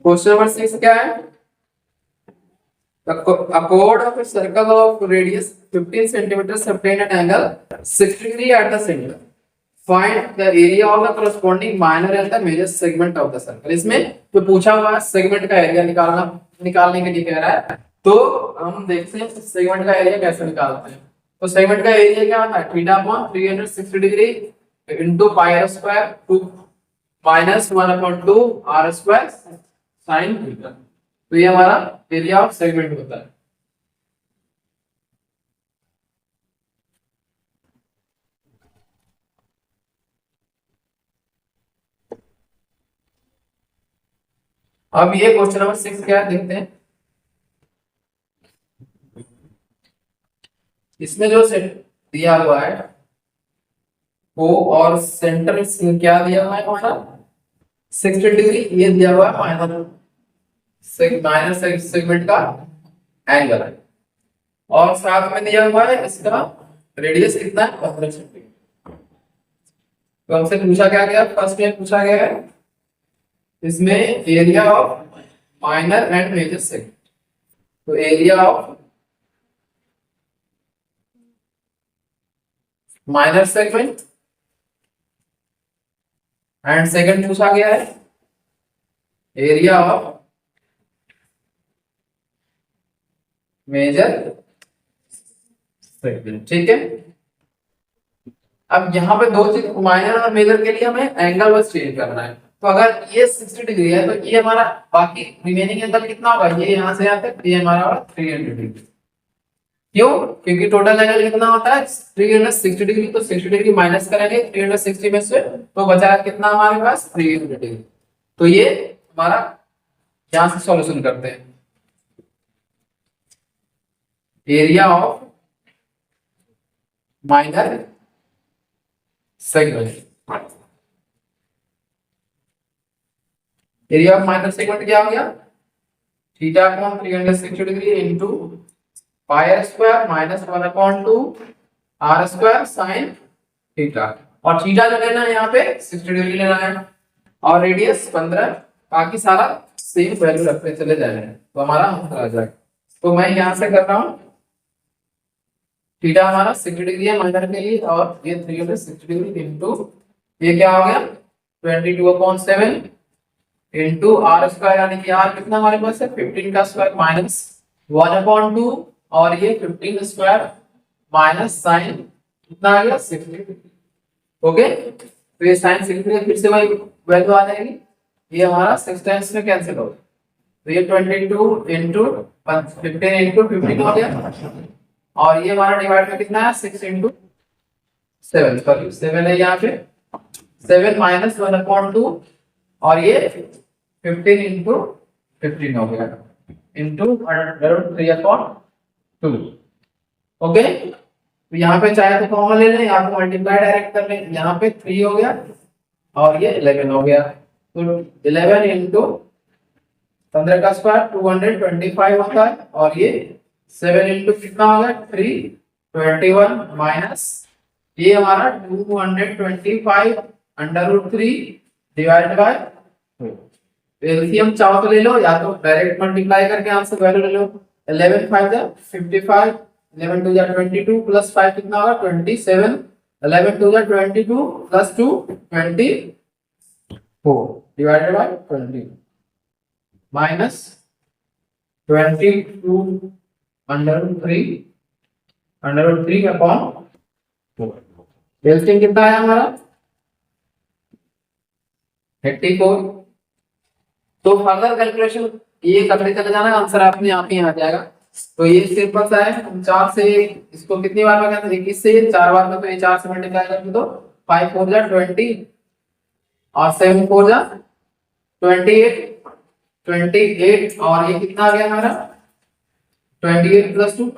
क्वेश्चन नंबर 6 क्या है, a chord of a circle of radius 15 centimeters obtain an angle 60 degree at the center. Find the area of the corresponding minor and the major segment of the circle. इसमें जो पूछा हुआ है segment का area निकालने के लिए कह रहा है, तो हम देखते हैं सेगमेंट का एरिया कैसे निकालते हैं। तो सेगमेंट का एरिया क्या होता है, theta upon 360 degree into pi r square two minus 1/2 r square sine theta. तो ये हमारा एरिया ऑफ सेगमेंट होता है। अब ये क्वेश्चन नंबर 6 क्या है देखते हैं। इसमें जो सेट दिया हुआ है वो और सेंटर क्या दिया हुआ है हमारा 60 डिग्री, ये दिया हुआ है माइनस सेगमेंट का एंगल है, और साथ में दिया हुआ है इसका रेडियस कितना है 15 सेंटीमीटर। तो हमसे पूछा क्या गया, फर्स्ट में पूछा गया है इसमें area of minor and major segment. तो area of minor segment and second पूछा गया है एरिया ऑफ मेजर सेगमेंट। ठीक है, अब यहाँ पे दो चीज माइनर और मेजर के लिए हमें एंगल बस चेंज करना है। तो अगर ये 60 डिग्री है तो ये हमारा बाकी रिमेनिंग एंगल कितना होगा, ये यहाँ से यहाँ तक, ये हमारा होगा 300 डिग्री। क्यों? क्योंकि टोटल एंगल कितना होता है 360 डिग्री, तो 60 डिग्री माइनस करेंगे 360 में से, तो बचा कितना हमारे पास 300 डिग्री। तो ये हमारा यहां से सॉल्यूशन करते हैं। Area of minor segment, area of minor segment क्या हो गया, थीटा कोण 360 degree into pi square minus 1/2 r square sine theta. और थीटा जो लेना है यहाँ पे 60 डिग्री लेना है, और रेडियस 15, बाकी सारा सेम वैल्यू रखते चले जा रहे हैं, तो हमारा आंसर आ जाएगा। तो मैं यहाँ से कर रहा हूँ, थीटा हमारा 60 डिग्री है माइनर के लिए, और ये 360 डिग्री इनटू ये क्या हो गया 22/7 इनटू आर स्क्वायर, यानी कि आर कितना हमारे पास है 15 का स्क्वायर माइनस 1/2, और ये 15 स्क्वायर माइनस साइन कितना आ गया 60। ओके, तो ये साइन 60 फिर से वही वैल्यू आ जाएगी, ये हमारा 6 टाइम्स में कैंसिल हो गया, तो ये 22 इनटू 15 इनटू 15 हो गया, और ये हमारा डिवाइड में कितना है 6 इनटू 7, सॉरी 7 है यहाँ पे, 7 माइनस 1/2, और ये 15 इनटू 15 हो गया इनटू 3/2। ओके, तो यहाँ पे चाहे तो कॉमन ले लें या तो मल्टीप्लाई डायरेक्ट कर लें, यहाँ पे 3 हो गया और ये 11 हो गया, तो 11 इनटू 15 का स्क्वायर 225 होता है, और ये 7 इनटू कितना हो गया 321 माइनस ये हमारा 225 √3 डिवाइड बाय 2। एलसीएम चाहो तो ले लो, या तो डायरेक्ट मल्टीप्लाई करके आंसर वैल्यू ले लो। 11 5 जा 55, 11 2 जा 22 प्लस 5 कितना होगा 27, 11 2 जा 22 plus 2 24 divided by 20 minus 22 √3 upon 4। LCM कितना है हमारा 34। तो फर्दर कैलकुलेशन ये करते चले जाना, आंसर अपने आप ही आ जाएगा। तो ये सिंपल सा है, हम 4 से इसको कितनी बार में करते हैं 21 से 4 बार में, तो ये 4 से मल्टीप्लाई करके दो 5 4 जा 20 और 7 4 जा 28 और ये कितना आ गया हमारा 28 प्लस 2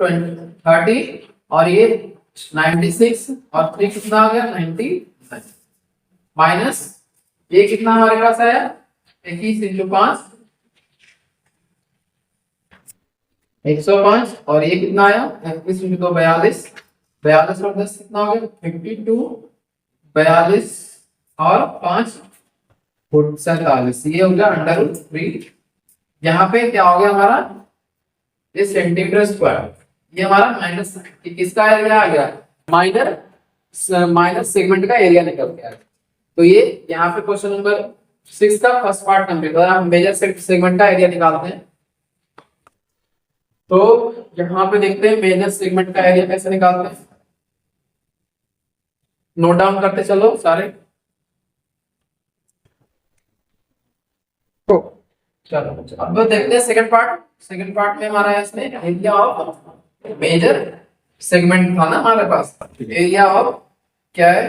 30 और ये 96 और 3 कितना आ गया 90 माइनस ये कितना हमारे पास आया 21 इंटू 5 105 और ये कितना आया 21 इंटू 2 42, 42 और 10 कितना हो गया 52, 42 और 5 47, ये हो गया √3। यहाँ पे क्या हो गया हमारा ये सेंटीमीटर स्क्वायर, ये हमारा माइनस किसका एरिया आ गया माइनस सेगमेंट का एरिया निकल गया। तो ये यहाँ पे क्वेश्चन नंबर 6 का फर्स्ट पार्ट कंप्लीट हुआ। हम मेजर सेगमेंट का एरिया निकालते हैं, तो यहाँ पे देखते हैं मेजर सेगमेंट का एरिया कैसे निकालते हैं। नोट डाउन करते चलो सारे। तो चलो अब देखते हैं सेकंड पार्ट। सेकंड पार्ट में हमारा है इसमें एरिया ऑफ मेजर सेगमेंट था ना हमारे पास। एरिया ऑफ क्या है,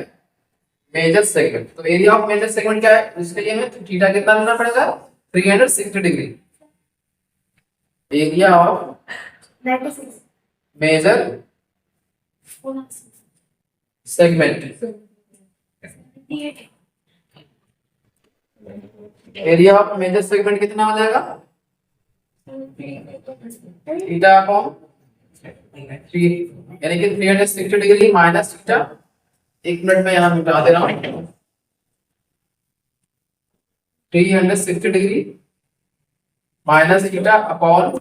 मेजर सेगमेंट। तो एरिया ऑफ मेजर सेगमेंट क्या है, इसके लिए हमें थीटा कितना लेना पड़ेगा, 360 degree. Area of major segment, area of major segment कितना हो जाएगा, थीटा अपॉन 3 यानी कि 360 डिग्री माइनस थीटा। एक मिनट में यहां मिटा दे रहा हूं, 360 degree minus theta upon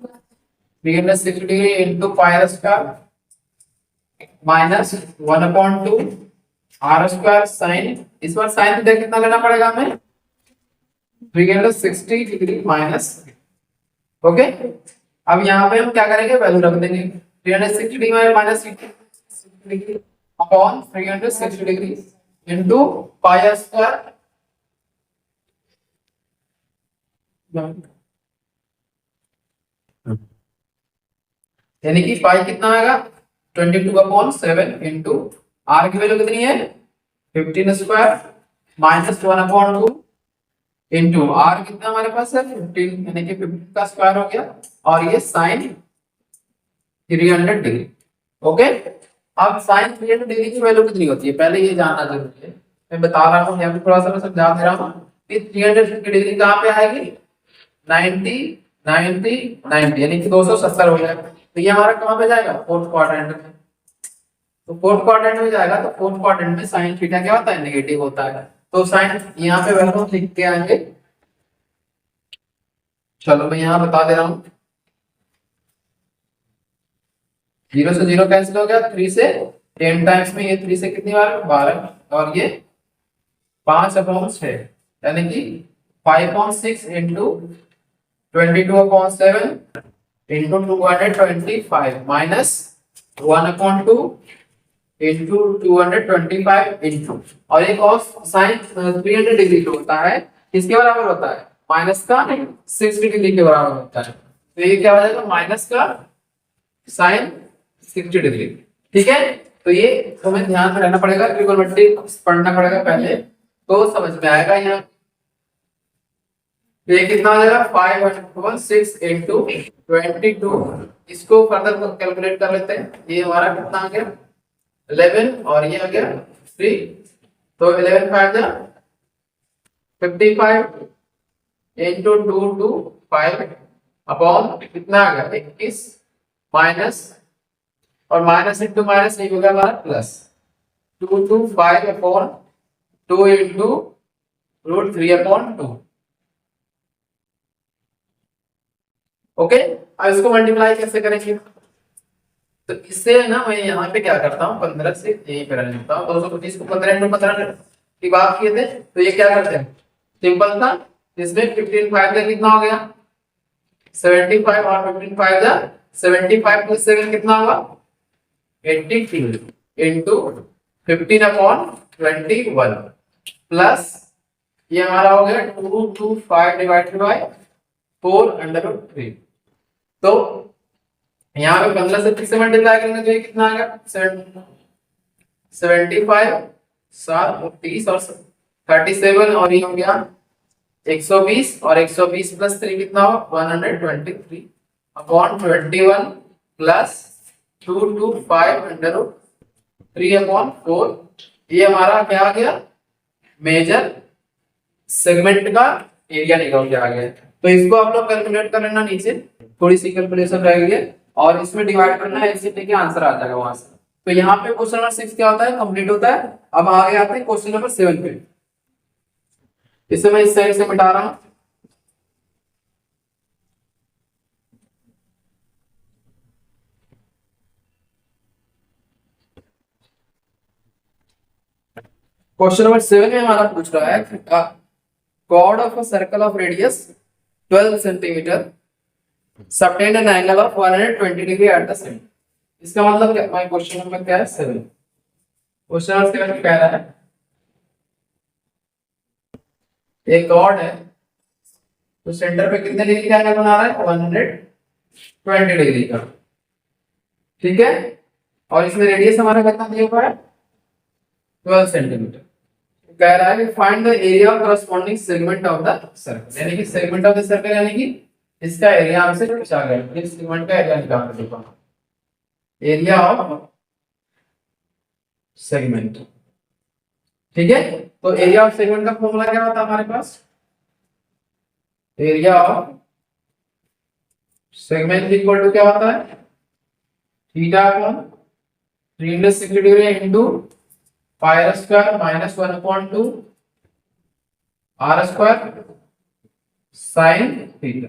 360 degree into pi square minus 1/2 r square sine. इस बार साइन थीटा कितना लेना पड़ेगा हमें, 360 डिग्री माइनस। ओके, अब यहाँ पे हम क्या करेंगे, वैल्यू रख देंगे 360 degree minus degree upon 360 degree into pi square यानी कि पाई कितना आएगा 22/7 इंटू आर की वैल्यू कितनी है 15 स्क्वायर माइनस 1/2 इंटू आर कितना हमारे पास है 15 यानी कि 15 का स्क्वायर हो गया और ये साइन 300 डिग्री। ओके, अब साइन 300 डिग्री की वैल्यू कितनी होती है पहले ये जानना जरूरी है। मैं बता रहा हूँ यहाँ पे थोड़ा सा मैं समझा दे रहा हूँ कि 300 डिग्री कहाँ पे आएगी 90 90 90 यानी कि 270 हो जाएगा। तो ये हमारा कहाँ पे जाएगा फोर्थ क्वाड्रेंट में। तो फोर्थ क्वाड्रेंट में जाएगा तो फोर्थ क्वाड्रेंट में साइन थीटा क्या होता है नेगेटिव होता है। तो साइन यहाँ पे वैल्यू लिख के आएंगे। चलो मैं यहाँ बता दे रहा हूँ 0 से 0 कैंसिल हो गया 3 से 10 टाइम्स में ये 3 से कितनी बार 12 और ये 5/6 यानी कि 5/6 into 22/7 into 225 minus 1/2 into 225 into और एक और साइन 300 डिग्री जो होता है किसके बराबर होता है माइनस का 60 डिग्री के बराबर होता है। तो ये क्या हो जाएगा माइनस का साइन 60 डिग्री। ठीक है, तो ये हमें ध्यान में रहना पड़ेगा, ट्रिग्नोमेट्री पढ़ना पड़ेगा पहले तो समझ में आएगा। यहाँ ये कितना हो जाएगा 5/6 इंटू 22। इसको फर्दर कैलकुलेट कर लेते हैं। ये हमारा कितना आ गया 11 और ये आ गया 3। तो 11 5 जा 55 इंटू 225 अपॉन कितना आ गया 21 माइनस और माइनस इंटू माइनस नहीं होगा हमारा प्लस 225 अपॉन 2 इंटू √3/2। ओके, अब इसको मल्टीप्लाई कैसे करेंगे, तो इससे ना मैं यहाँ पे क्या करता हूँ 15 से यहीं पे रख लेता हूँ 225 को 15 इंटू 15 की बात किए थे। तो ये क्या करते हैं सिंपल था, इसमें 15 5 का कितना हो गया 75 और 15 5 का 75 प्लस 7 कितना होगा 82 इंटू 15/21 प्लस ये हमारा हो गया 225 डिवाइडेड बाय 4√3। तो यहाँ पे 15 से किससे मल्टीप्लाई करेंगे तो ये कितना आ गया 75 7 30 और 37 और ये हो गया 120 और 120 प्लस 3 कितना होगा 123 अपॉन 21 प्लस 225√3/4। ये हमारा क्या आ गया मेजर सेगमेंट का एरिया निकल के आ गया। तो इसको आप लोग कैलकुलेट कर लेना, नीचे थोड़ी सी कैलकुलेशन रहेगी और इसमें डिवाइड करना है, ऐसे देखिए आंसर आ जाएगा वहां से। तो यहाँ पे क्वेश्चन नंबर 6 क्या होता है कंप्लीट होता है। अब आगे आते हैं क्वेश्चन नंबर 7 पे। इसे मैं इस साइड से मिटा रहा हूं। क्वेश्चन नंबर 7 में हमारा पूछ रहा है chord of a circle of radius 12 centimeter subtend an angle of 120 degree at the center। इसका मतलब क्या, मैं क्वेश्चन नंबर क्या है 7, क्वेश्चन नंबर 7 कह रहा है एक कॉर्ड है तो सेंटर पे कितने डिग्री का एंगल बना रहा है? 120 डिग्री का। ठीक है, और इसमें रेडियस हमारा कितना दिया हुआ है? 12 सेंटीमीटर। कह रहा है कि find the area of corresponding segment of the circle, यानी कि सेगमेंट ऑफ द सर्कल यानी कि इसका एरिया हमसे पूछा गया, इस सेगमेंट का एरिया निकालना देखो, एरिया ऑफ सेगमेंट। ठीक है, तो एरिया ऑफ सेगमेंट का फॉर्मूला क्या होता है हमारे पास? Area of segment equal to क्या होता है? Theta upon 360 degree into pi r square minus 1/2 r square sine theta,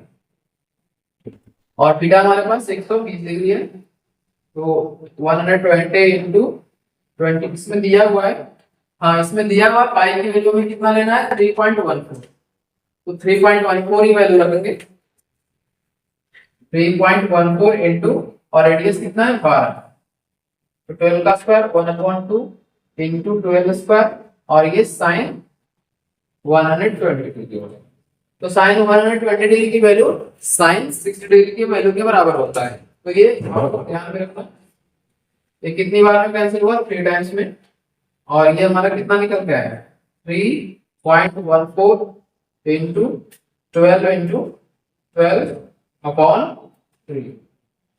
और थीटा हमारे पास 120 डिग्री है, तो 120 इंटू 20 इसमें दिया हुआ है। हाँ, इसमें दिया हुआ पाई की वैल्यू में कितना लेना है? 3.14, तो 3.14 ही वैल्यू रखेंगे। 3.14 इंटू, और रेडियस कितना है? 12, तो 12 का स्क्वायर 1/2 इंटू 12 स्क्वायर, और ये साइन 120 डिग्री हो गया। तो साइन 120 डिग्री की वैल्यू साइन 60 डिग्री की वैल्यू के बराबर होता है। तो ये आपको ध्यान में रखना। ये कितनी बार में कैंसिल हुआ? 3 टाइम्स में, और ये हमारा कितना निकल के आया? 3.14 इंटू 12 इंटू 12 अपॉन 3।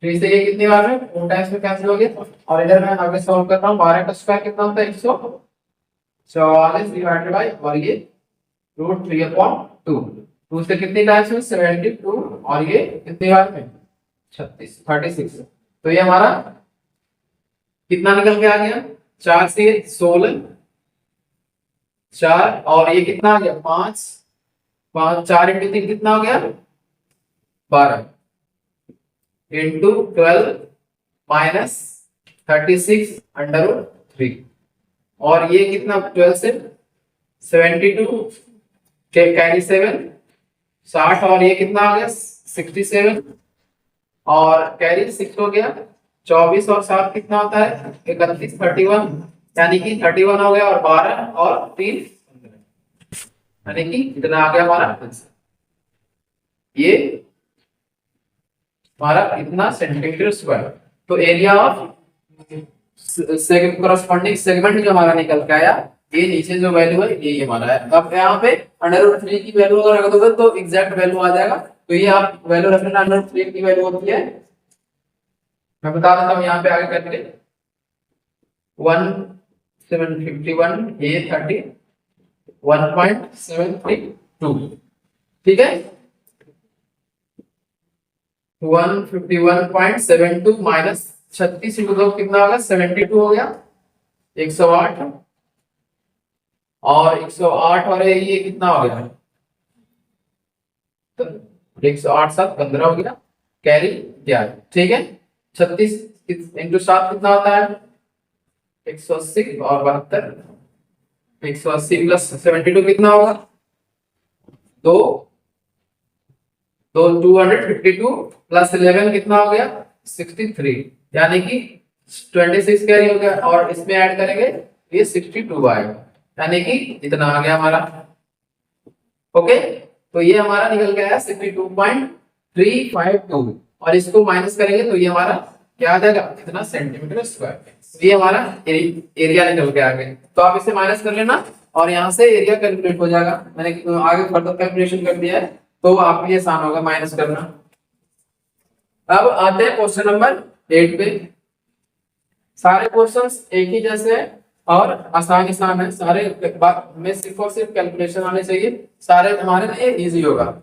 3 से ये कितनी बार में? 4 टाइम्स में कैंसिल हो गया। और इधर मैं आगे सॉल्व करता हूँ। 12 का स्क्वायर कितना होता है? 144 डिवाइडेड बाय, और ये √3/2। 2 से कितनी टाइम्स में? 72, और ये कितनी बार में? 36। तो ये हमारा कितना निकल के आ गया? 4 से 16, 4, और ये कितना आ गया? 5, 4 इंटू 3 कितना हो गया? 12 इंटू 12 माइनस 36/3, और ये कितना? 12 से 72 कैरी 7, 60, और ये कितना आ गया? 67, और कैरी 6 हो गया। 24 और 7 कितना होता है? 31, 31, यानी कि 31 हो गया, और 12 और 3 यानी कि कितना आ गया हमारा आंसर? ये हमारा इतना सेंटीमीटर स्क्वायर। तो एरिया ऑफ करस्पॉन्डिंग सेगमेंट जो हमारा निकल के आया, ये नीचे जो वैल्यू है ये हमारा है। अब यहाँ पे √3 की वैल्यू अगर रख दोगे तो एग्जैक्ट वैल्यू आ जाएगा। तो ये आप वैल्यू रख लेना, √3 की वैल्यू होती है, मैं बता देता हूँ यहाँ पे आगे करके, 1751 A30 1.732। ठीक है, 151.72 माइनस 36 इंटू 2 कितना होगा? 72 हो गया, 108, और 108, और ये कितना हो गया? तो 108 7 15 हो गया, कैरी 11। ठीक है, 36 इंटू 7 कितना होता है? 180, और 72, 180 प्लस 72 कितना होगा? 2 252 प्लस 11 कितना हो गया? 63, यानी कि 26 कैरी हो गया, और इसमें ऐड करेंगे ये 62 आएगा, यानी कि इतना आ गया हमारा। ओके, तो ये हमारा निकल गया 62.352, और इसको माइनस करेंगे तो ये हमारा क्या आ जाएगा? इतना सेंटीमीटर स्क्वायर। ये हमारा एरिया निकल के आ गया। तो आप इसे माइनस कर लेना, और यहाँ से एरिया कैलकुलेट हो जाएगा। मैंने आगे फर्दर कैलकुलेशन कर दिया है, तो आपके लिए आसान होगा माइनस करना। अब आते हैं क्वेश्चन नंबर 8 पे। सारे क्वेश्चंस एक ही जैसे हैं और आसान है सारे, में सिर्फ और सिर्फ कैलकुलेशन आने चाहिए, सारे हमारे लिए इजी होगा।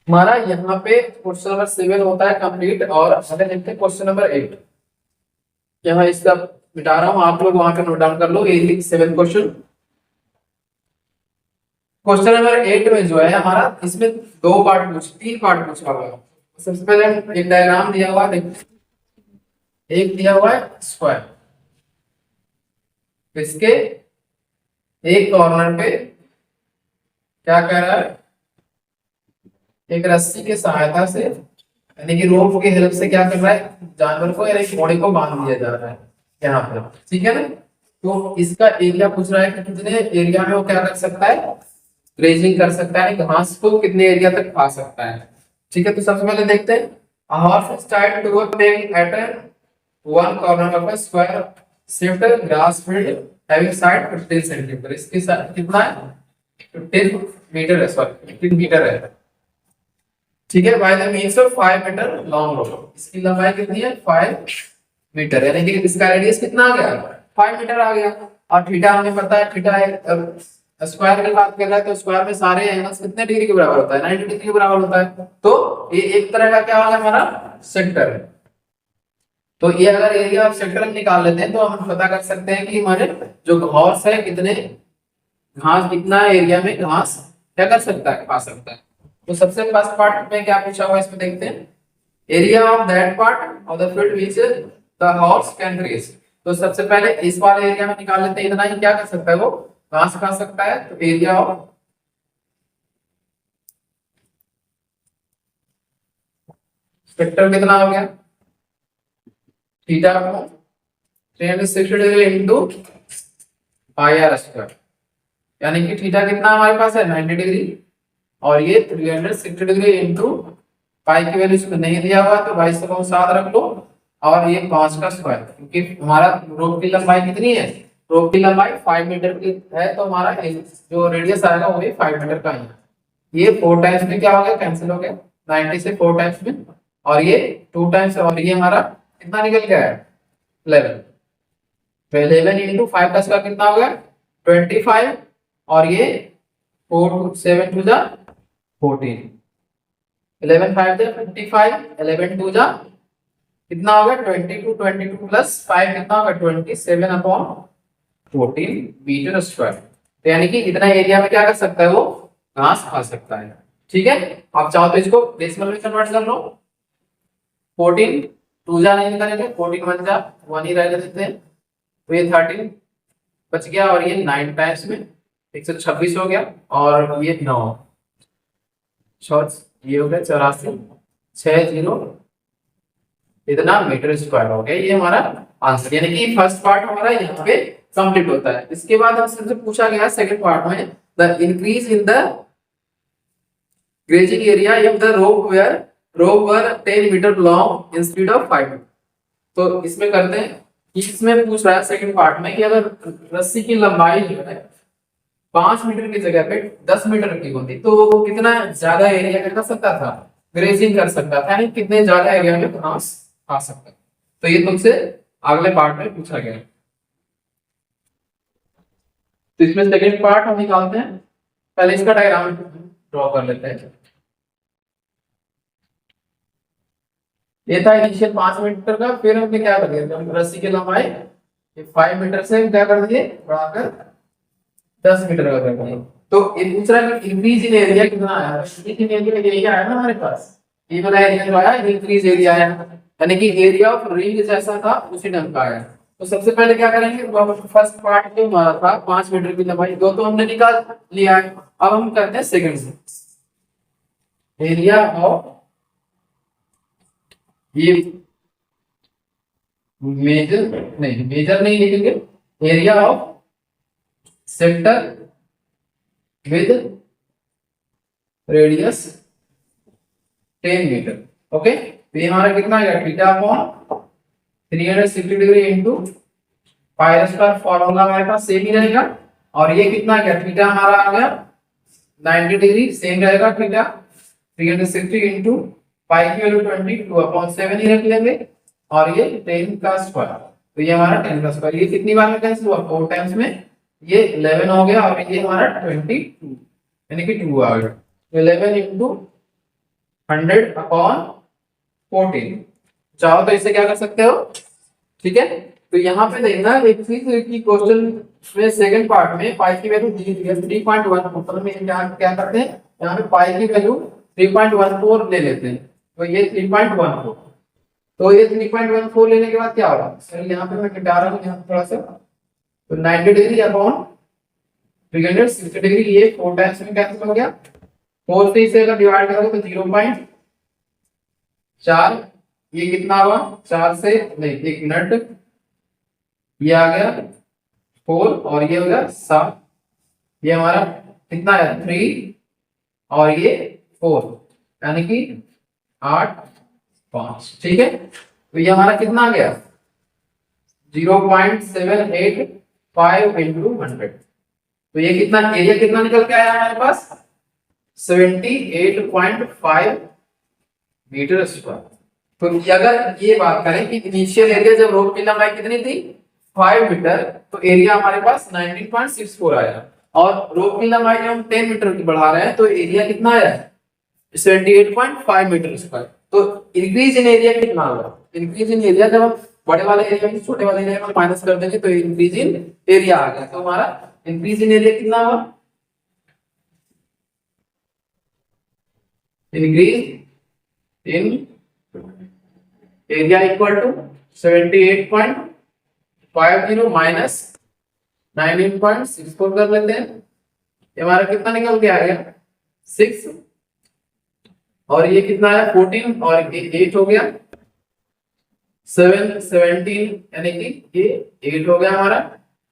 हमारा यहाँ पे क्वेश्चन नंबर 7 होता है कंप्लीट, और आगे देखते हैं क्वेश्चन नंबर 8। यहाँ इसका मिटा रहा हूँ, आप लोग वहां पे नोट डाउन कर लो। 7 क्वेश्चन, क्वेश्चन नंबर 8 में जो है हमारा, इसमें 3 पार्ट पूछा हुआ है। सबसे पहले एक डायग्राम दिया हुआ है, एक दिया हुआ है स्क्वायर, इसके एक कॉर्नर पे क्या कह रहा है? एक रस्सी के सहायता से, यानी कि रोप की हेल्प से क्या कर रहा है? जानवर को, यानी घोड़े को बांध दिया जा रहा है यहाँ पे। ठीक है ना? तो इसका एरिया पूछ रहा है कि कितने एरिया में वो क्या कर सकता है? ग्रेजिंग कर सकता है, घास को कितने एरिया तक खा सकता है। ठीक है, तो सबसे पहले देखते हैं। A horse is tied to a peg at one corner of a square shaped grass field having side 15 centimetre. इसकी कितना है? 15 मीटर है, सॉरी 15 मीटर है। ठीक है, by the means of 5 metre long rope. इसकी लंबाई कितनी है? 5 मीटर, यानी कि इसका रेडियस कितना आ गया? 5 मीटर आ गया। और थीटा हमें पता है, थीटा है स्क्वायर की बात कर रहा है, तो स्क्वायर में सारे एंगल्स कितने डिग्री के बराबर होता है? 90 डिग्री के बराबर होता है। तो ये एक तरह का क्या होगा? हमारा सेक्टर है। तो ये अगर एरिया ऑफ सेक्टर हम निकाल लेते हैं तो हम पता कर सकते हैं कि हमारे जो घास है कितने घास, कितना एरिया में घास क्या कर सकता है? खा सकता है। तो सबसे फर्स्ट पार्ट में क्या पूछा हुआ है इसमें देखते हैं। Area of that part of the field which the horse can graze. तो सबसे पहले इस वाले एरिया में निकाल लेते हैं, इतना ही क्या कर सकता है? वो घास खा सकता है। तो एरिया ऑफ सेक्टर कितना हो गया? थीटा को 360 degree into pi r square, यानी कि थीटा कितना हमारे पास है? 90 डिग्री, और ये 360 डिग्री इनटू पाई की वैल्यू इसमें नहीं दिया हुआ, तो भाई सब साथ रख लो, और ये 5 का स्क्वायर, क्योंकि हमारा रोप की लंबाई कितनी है? रोप की लंबाई 5 मीटर की है, तो हमारा जो रेडियस आएगा वो 5 मीटर का ही है। ये 4 टाइम्स में क्या हो गया? कैंसिल हो गया, 90 से 4 टाइम्स में, और ये 2 टाइम्स, और ये हमारा कितना निकल गया है? 11। तो 11 इंटू 5 का स्क्वायर कितना हो गया? 25, और ये 4 7 टू जा 14, 11 5 जा 55, 11 2 जा कितना होगा? 22, 22 प्लस 5 कितना होगा? 27 अपॉन 14 मीटर स्क्वायर। तो यानी कि इतना एरिया में क्या कर सकता है? वो घास खा सकता है। ठीक है, आप चाहो तो इसको डेसिमल में कन्वर्ट कर लो। 14 2 जा नहीं करेंगे, 14 1 जा 1 ही रह देते हैं, तो ये 13 बच गया, और ये 9 टाइम्स में 126 हो गया, और ये 9 शॉर्ट्स, ये हो गया 84 60 इतना मीटर स्क्वायर हो गया। ये हमारा आंसर, यानी कि फर्स्ट पार्ट हमारा यहाँ पे कंप्लीट होता है। इसके बाद हमसे पूछा गया सेकंड पार्ट में, the increase in the grazing area if the rope were 10 metre long instead of 5 metre. तो इसमें करते हैं कि इसमें पूछ रहा है सेकंड पार्ट में कि अगर रस्सी की लंबाई जो है 5 मीटर की जगह पे 10 मीटर की होती तो वो कितना ज्यादा एरिया कर सकता था? ग्रेजिंग कर सकता था, यानी कितने ज्यादा एरिया में घास खा सकता। तो ये तुमसे अगले पार्ट में पूछा गया। तो इसमें सेकंड पार्ट हम निकालते हैं, पहले इसका डायग्राम ड्रॉ कर लेते हैं। ये था इनिशियल 5 मीटर का, फिर हमने क्या कर दिया? रस्सी की लंबाई 5 मीटर से क्या कर दिए? बढ़ाकर 10 मीटर का कर दिए। तो दूसरा इंक्रीज इन एरिया कितना आया? इंक्रीज इन एरिया आया ना हमारे पास, ये वाला एरिया जो आया इंक्रीज एरिया आया, यानी कि एरिया ऑफ रिंग जैसा था उसी ढंग का आया। तो सबसे पहले क्या करेंगे? फर्स्ट पार्ट जो हमारा था 5 मीटर की लंबाई, दो तो हमने निकाल लिया है। अब हम करते हैं सेकंड से, एरिया ऑफ ये मेजर नहीं लिखेंगे, area of sector with radius 10 metre. Okay, तो ये हमारा कितना आएगा? Theta upon 360 degree into pi square, formula हमारे पास सेम ही रहेगा। और ये कितना आ गया? थीटा हमारा आ गया 90 डिग्री, सेम रहेगा थीटा, 360 इंटू पाई की वैल्यू 22 अपॉन 7 ही रख लेंगे, और ये 10 का स्क्वायर, तो ये हमारा 10 का स्क्वायर। ये कितनी बार में कैंसिल हुआ? 4 टाइम्स में, ये 11 हो गया, और ये हमारा 22 यानी कि 2 आ गया। 11 इंटू 100 अपॉन 14, चाहो तो इससे क्या कर सकते हो? ठीक है, तो यहाँ पे देखना एक चीज की क्वेश्चन में सेकंड पार्ट में पाई की वैल्यू दी है 3.1, मतलब में क्या करते हैं? यहाँ पे पाई की वैल्यू 3.14 ले लेते हैं, तो ये 3.14, तो ये 3.14 लेने के बाद क्या होगा? सर यहाँ पे मैं घटा रहा हूँ यहाँ थोड़ा सा, तो 90 डिग्री अपॉन 360 डिग्री, ये 4 टाइम्स में कैंसिल हो गया, 4 से इसे अगर डिवाइड करोगे तो 0.4, ये कितना हुआ? 4 से नहीं, 1 मिनट, ये आ गया 4, और ये हो गया 7, ये हमारा कितना है 3 और ये 4, यानी कि 8 5। ठीक है, तो ये हमारा कितना आ गया 0.785 इंटू 100। तो ये कितना एरिया कितना निकल के आया हमारे पास 78.5 मीटर स्क्वायर। तो अगर ये बात करें कि इनिशियल एरिया जब रोड की लंबाई कितनी थी 5 मीटर, तो एरिया हमारे पास 19.64 आया, और रोड की लंबाई जब हम 10 मीटर की बढ़ा रहे हैं तो एरिया कितना आया 78.5 मीटर स्क्वायर। तो इंक्रीज इन एरिया कितना होगा, इंक्रीज इन एरिया जब हम बड़े वाले एरिया में छोटे वाले एरिया में माइनस कर देंगे तो इंक्रीज इन एरिया आ गया। तो हमारा इंक्रीज इन एरिया कितना हुआ, increase in area equal to 78.50 minus 19.64 कर लेते हैं। ये हमारा कितना निकल के आ गया 6, और ये कितना है 14, और ये 8 हो गया 7 17, यानी कि ये 8 हो गया हमारा,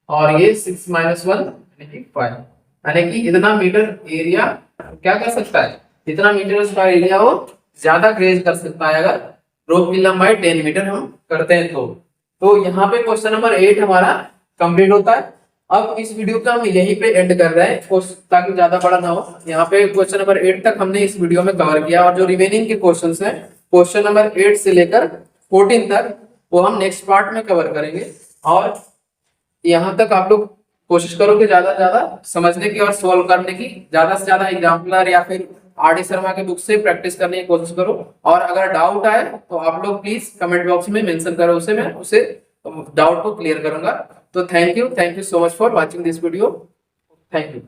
और ये 6 माइनस 1 यानी कि 5, यानी कि इतना मीटर एरिया क्या कर सकता है, इतना मीटर उसका एरिया वो ज्यादा ग्रेज कर सकता है अगर रोप की लंबाई 10 मीटर हम करते हैं तो यहाँ पे क्वेश्चन नंबर 8 हमारा कंप्लीट होता है। अब इस वीडियो का हम यहीं पे एंड कर रहे हैं ताकि ज्यादा बड़ा ना हो। यहाँ पे क्वेश्चन नंबर 8 तक हमने इस वीडियो में कवर किया, और जो रिमेनिंग के क्वेश्चंस हैं क्वेश्चन नंबर 8 से लेकर 14 तक वो हम नेक्स्ट पार्ट में कवर करेंगे। और यहाँ तक आप लोग कोशिश करो कि ज्यादा से ज्यादा समझने की और सोल्व करने की, ज्यादा से ज्यादा एग्जाम्पलर या फिर आर.डी. शर्मा के बुक से प्रैक्टिस करने की कोशिश करो। और अगर डाउट आए तो आप लोग प्लीज कमेंट बॉक्स में मेंशन करो, उसे मैं उसे डाउट को क्लियर करूंगा। तो thank you so much for watching this video. Thank you.